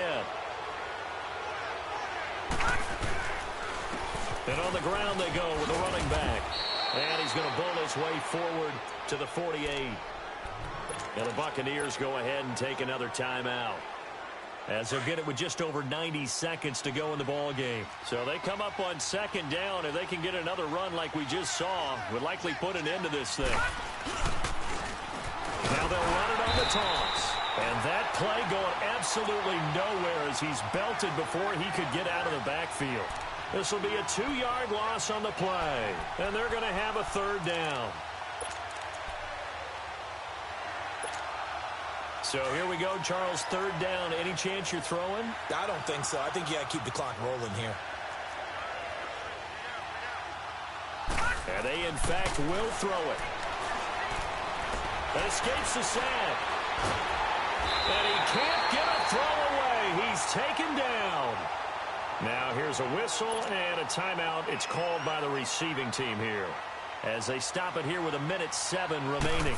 And on the ground they go with a running back. And he's going to bull his way forward to the 48. And the Buccaneers go ahead and take another timeout, as they'll get it with just over 90 seconds to go in the ball game. So they come up on 2nd down. If they can get another run like we just saw, would likely put an end to this thing. Now they'll run it on the toss. And that play going absolutely nowhere as he's belted before he could get out of the backfield. This will be a 2-yard loss on the play, and they're going to have a third down. So here we go, Charles, third down. Any chance you're throwing? I don't think so. I think you got to keep the clock rolling here. And they, in fact, will throw it. That escapes the sack. And he can't get a throw away. He's taken down. Now here's a whistle and a timeout. It's called by the receiving team here as they stop it here with 1:07 remaining.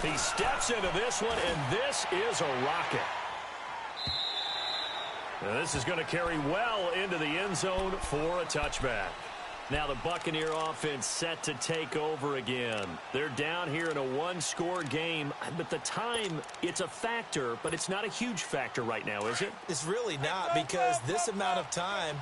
He steps into this one, and this is a rocket. Now this is going to carry well into the end zone for a touchback. Now the Buccaneer offense set to take over again. They're down here in a one-score game, but the time, it's a factor, but it's not a huge factor right now, is it? It's really not, because this amount of time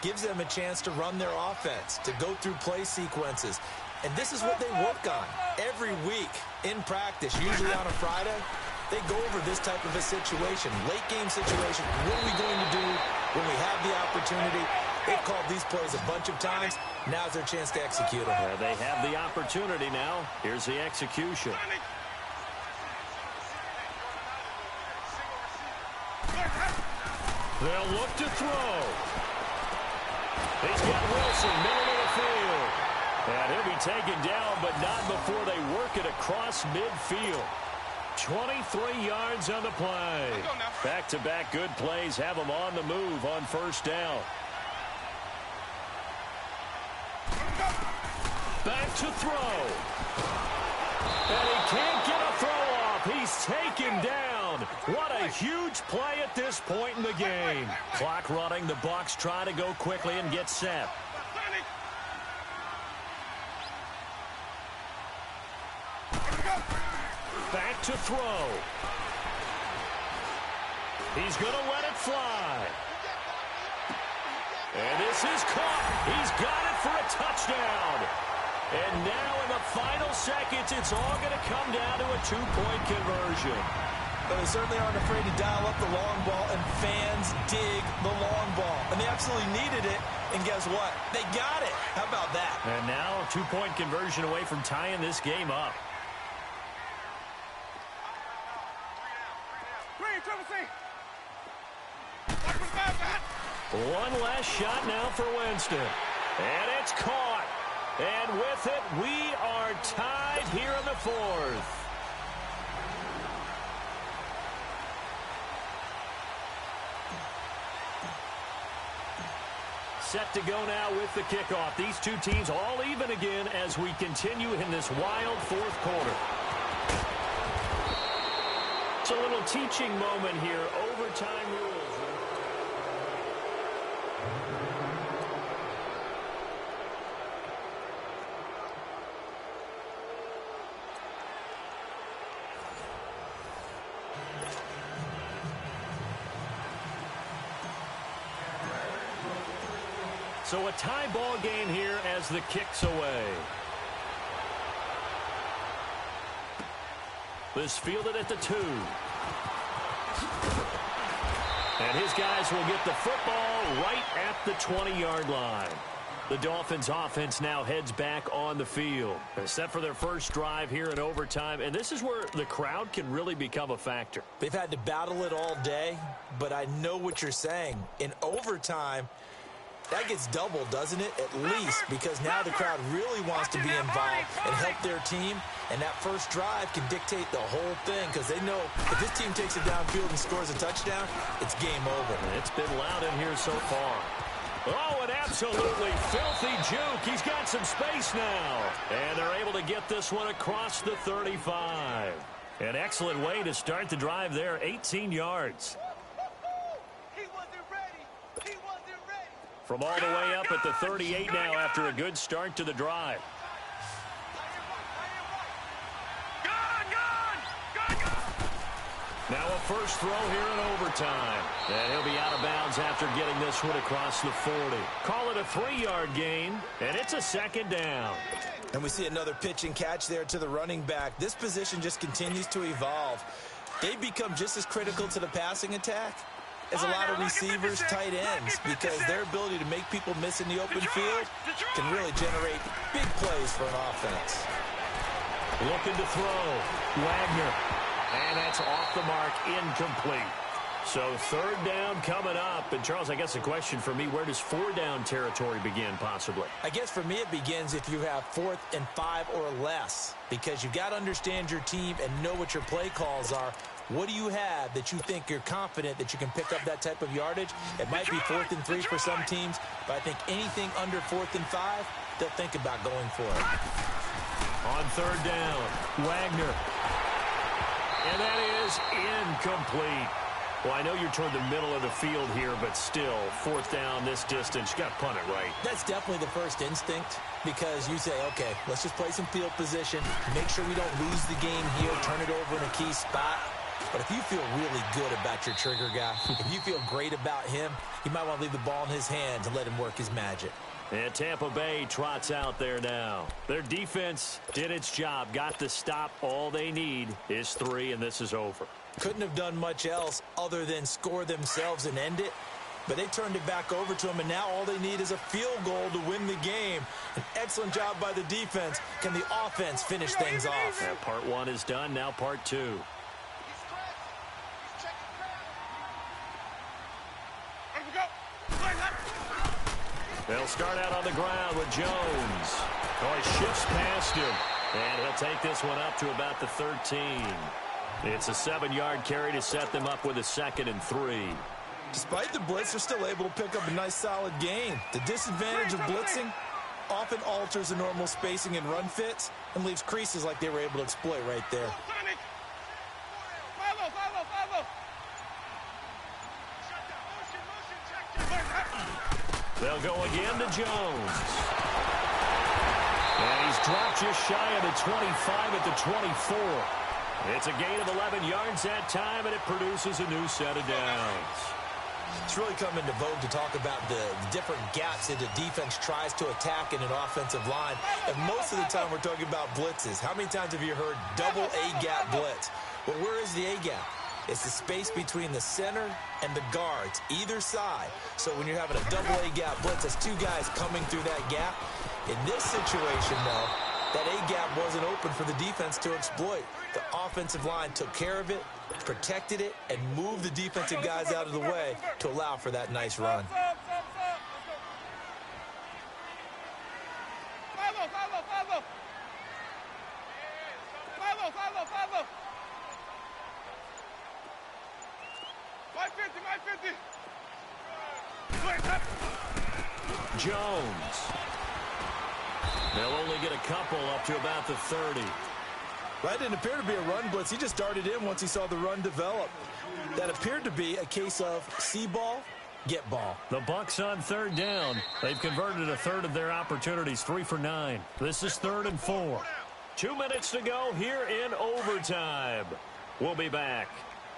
gives them a chance to run their offense, to go through play sequences. And this is what they work on every week in practice, usually on a Friday. They go over this type of a situation, late-game situation. What are we going to do when we have the opportunity? They've called these plays a bunch of times. Now's their chance to execute them. They have the opportunity now. Here's the execution. They'll look to throw. He's got Wilson, middle of the field. And he'll be taken down, but not before they work it across midfield. 23 yards on the play. Back-to-back good plays have them on the move on first down. Back to throw. And he can't get a throw off. He's taken down. What a huge play at this point in the game. Clock running. The Bucs try to go quickly and get set. Back to throw. He's going to let it fly. And this is caught. He's got it for a touchdown. And now in the final seconds, it's all going to come down to a two-point conversion. But they certainly aren't afraid to dial up the long ball, and fans dig the long ball. And they absolutely needed it, and guess what? They got it. How about that? And now a two-point conversion away from tying this game up. One last shot now for Winston. And it's caught. And with it, we are tied here in the fourth. Set to go now with the kickoff. These two teams all even again as we continue in this wild fourth quarter. It's a little teaching moment here. Overtime rules. So a tie ball game here as the kick's away. This fielded at the 2. And his guys will get the football right at the 20-yard line. The Dolphins offense now heads back on the field. They're set for their first drive here in overtime, and this is where the crowd can really become a factor. They've had to battle it all day, but I know what you're saying. In overtime, that gets doubled, doesn't it? At least, because now the crowd really wants to be involved and help their team. And that first drive can dictate the whole thing, because they know if this team takes it downfield and scores a touchdown, it's game over. It's been loud in here so far. Oh, an absolutely filthy juke. He's got some space now. And they're able to get this one across the 35. An excellent way to start the drive there, 18 yards. From all the way up at the 38 now after a good start to the drive. Now a first throw here in overtime. And he'll be out of bounds after getting this one across the 40. Call it a 3-yard gain, and it's a second down. And we see another pitch and catch there to the running back. This position just continues to evolve. They become just as critical to the passing attack as a lot of receivers, tight ends, because their ability to make people miss in the open field can really generate big plays for an offense. Looking to throw. Wagner. And that's off the mark, incomplete. So third down coming up. And, Charles, I guess the question for me, where does 4-down territory begin possibly? I guess for me it begins if you have 4th and 5 or less, because you've got to understand your team and know what your play calls are. What do you have that you think you're confident that you can pick up that type of yardage? It might be 4th and 3 for some teams, but I think anything under 4th and 5, they'll think about going for it. On third down, Wagner. And that is incomplete. Well, I know you're toward the middle of the field here, but still, 4th down this distance, you got to punt it right. That's definitely the first instinct, because you say, okay, let's just play some field position, make sure we don't lose the game here, turn it over in a key spot. But if you feel really good about your trigger guy, if you feel great about him, you might want to leave the ball in his hands and let him work his magic. And Tampa Bay trots out there now. Their defense did its job, got the stop. All they need is 3, and this is over. Couldn't have done much else other than score themselves and end it. But they turned it back over to them, and now all they need is a field goal to win the game. An excellent job by the defense. Can the offense finish things off? Yeah, part 1 is done, now part 2. They'll start out on the ground with Jones. Oh, he shifts past him. And he'll take this one up to about the 13. It's a 7-yard carry to set them up with a 2nd and 3. Despite the blitz, they're still able to pick up a nice solid gain. The disadvantage of blitzing often alters the normal spacing and run fits and leaves creases like they were able to exploit right there. They'll go again to Jones. And he's dropped just shy of the 25 at the 24. It's a gain of 11 yards that time, and it produces a new set of downs. It's really come into vogue to talk about the different gaps that the defense tries to attack in an offensive line. And most of the time we're talking about blitzes. How many times have you heard double A-gap blitz? Well, where is the A-gap? It's the space between the center and the guards, either side. So when you're having a double A-gap blitz, that's 2 guys coming through that gap. In this situation, though, that A-gap wasn't open for the defense to exploit. The offensive line took care of it, protected it, and moved the defensive guys out of the way to allow for that nice run. Jones. They'll only get a couple up to about the 30. That didn't appear to be a run blitz. He just darted in once he saw the run develop. That appeared to be a case of see ball, get ball. The Bucs on third down. They've converted a third of their opportunities, 3 for 9. This is 3rd and 4. 2 minutes to go here in overtime. We'll be back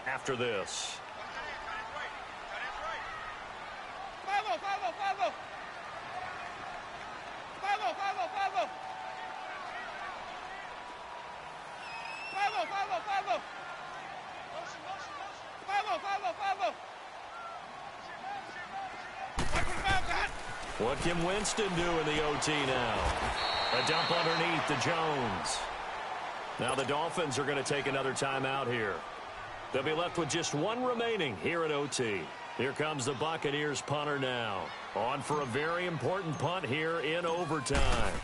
after this. What can Winston do in the OT now? A dump underneath to Jones. Now the Dolphins are going to take another timeout here. They'll be left with just 1 remaining here at OT. Here comes the Buccaneers punter now. On for a very important punt here in overtime.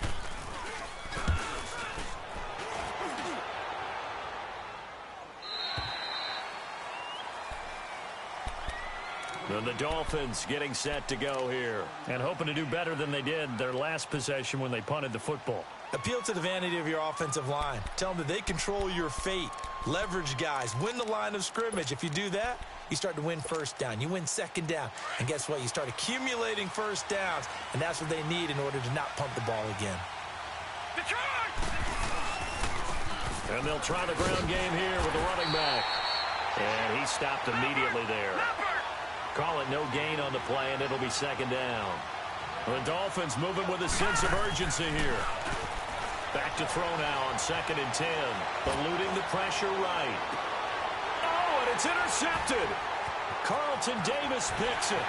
And the Dolphins getting set to go here and hoping to do better than they did their last possession when they punted the football. Appeal to the vanity of your offensive line. Tell them that they control your fate. Leverage guys. Win the line of scrimmage. If you do that, you start to win first down. You win 2nd down. And guess what? You start accumulating first downs. And that's what they need in order to not punt the ball again. And they'll try the ground game here with the running back. And he stopped immediately there. Call it no gain on the play, and it'll be second down. The Dolphins moving with a sense of urgency here. Back to throw now on 2nd and 10. Eluding the pressure right. Oh, and it's intercepted. Carlton Davis picks it.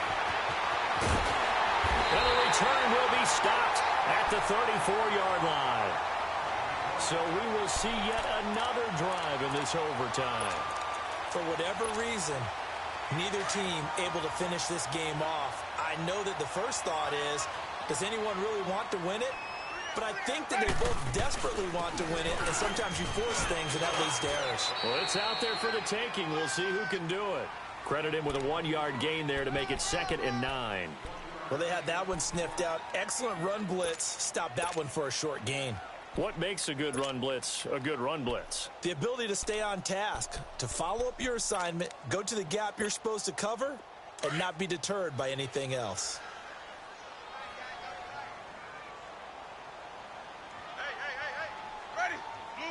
And the return will be stopped at the 34-yard line. So we will see yet another drive in this overtime. For whatever reason, neither team able to finish this game off. I know that the first thought is, does anyone really want to win it? But I think that they both desperately want to win it, and sometimes you force things, and that leads to errors. Well, it's out there for the taking. We'll see who can do it. Credit him with a 1-yard gain there to make it 2nd and 9. Well, they had that one sniffed out. Excellent run blitz. Stopped that one for a short gain. What makes a good run blitz a good run blitz? The ability to stay on task, to follow up your assignment, go to the gap you're supposed to cover, and not be deterred by anything else. Ready. Blue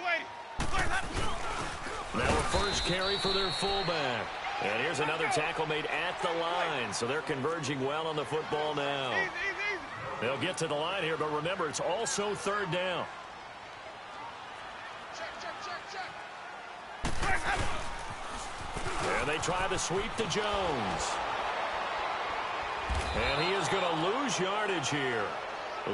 80. Now a first carry for their fullback. And here's another tackle made at the line, so they're converging well on the football now. Easy. They'll get to the line here, but remember, it's also 3rd down. And they try the sweep to Jones. And he is going to lose yardage here.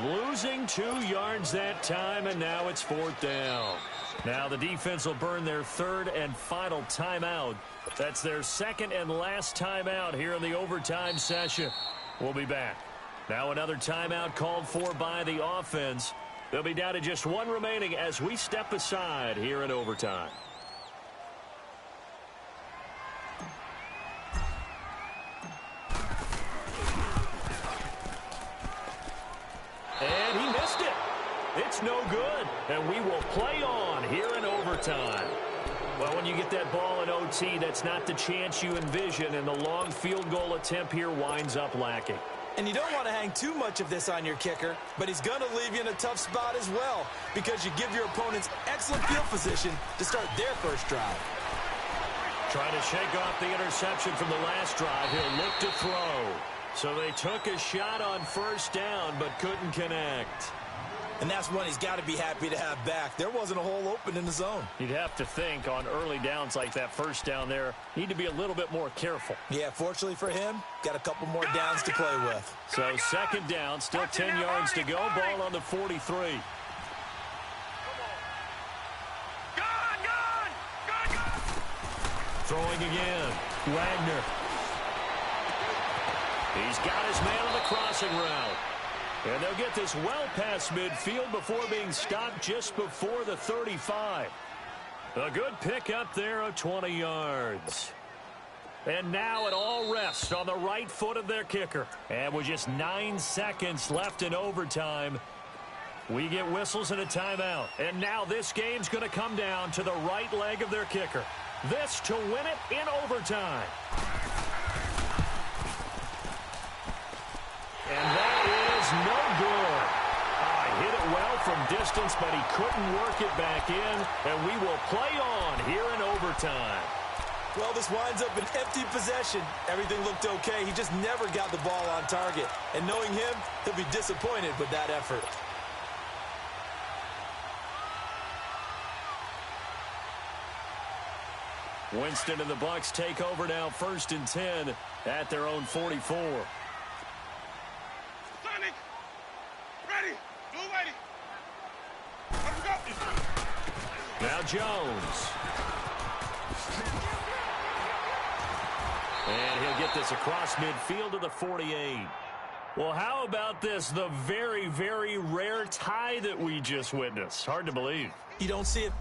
Losing 2 yards that time, and now it's 4th down. Now the defense will burn their 3rd and final timeout. That's their 2nd and last timeout here in the overtime session. We'll be back. Now another timeout called for by the offense. They'll be down to just 1 remaining as we step aside here in overtime. And he missed it. It's no good. And we will play on here in overtime. Well, when you get that ball in OT, that's not the chance you envision, and the long field goal attempt here winds up lacking. And you don't want to hang too much of this on your kicker, but he's going to leave you in a tough spot as well because you give your opponents excellent field position to start their first drive. Trying to shake off the interception from the last drive. He'll look to throw. So they took a shot on 1st down but couldn't connect. And that's one he's got to be happy to have back. There wasn't a hole open in the zone. You'd have to think on early downs like that 1st down there, need to be a little bit more careful. Yeah, fortunately for him, got a couple more downs to play with. So 2nd down, still 10 yards to go. Ball on the 43. Throwing again. Wagner. He's got his man on the crossing route. And they'll get this well past midfield before being stopped just before the 35. A good pickup there of 20 yards. And now it all rests on the right foot of their kicker. And with just 9 seconds left in overtime, we get whistles and a timeout. And now this game's going to come down to the right leg of their kicker. This to win it in overtime. And that is no good. Hit it well from distance, but he couldn't work it back in. And we will play on here in overtime. Well, this winds up an empty possession. Everything looked okay. He just never got the ball on target. And knowing him, he'll be disappointed with that effort. Winston and the Bucs take over now 1st and 10 at their own 44. Sonic, ready, blue 80. Let's go. Now Jones. And he'll get this across midfield to the 48. Well, how about this? The very, very rare tie that we just witnessed. Hard to believe. You don't see it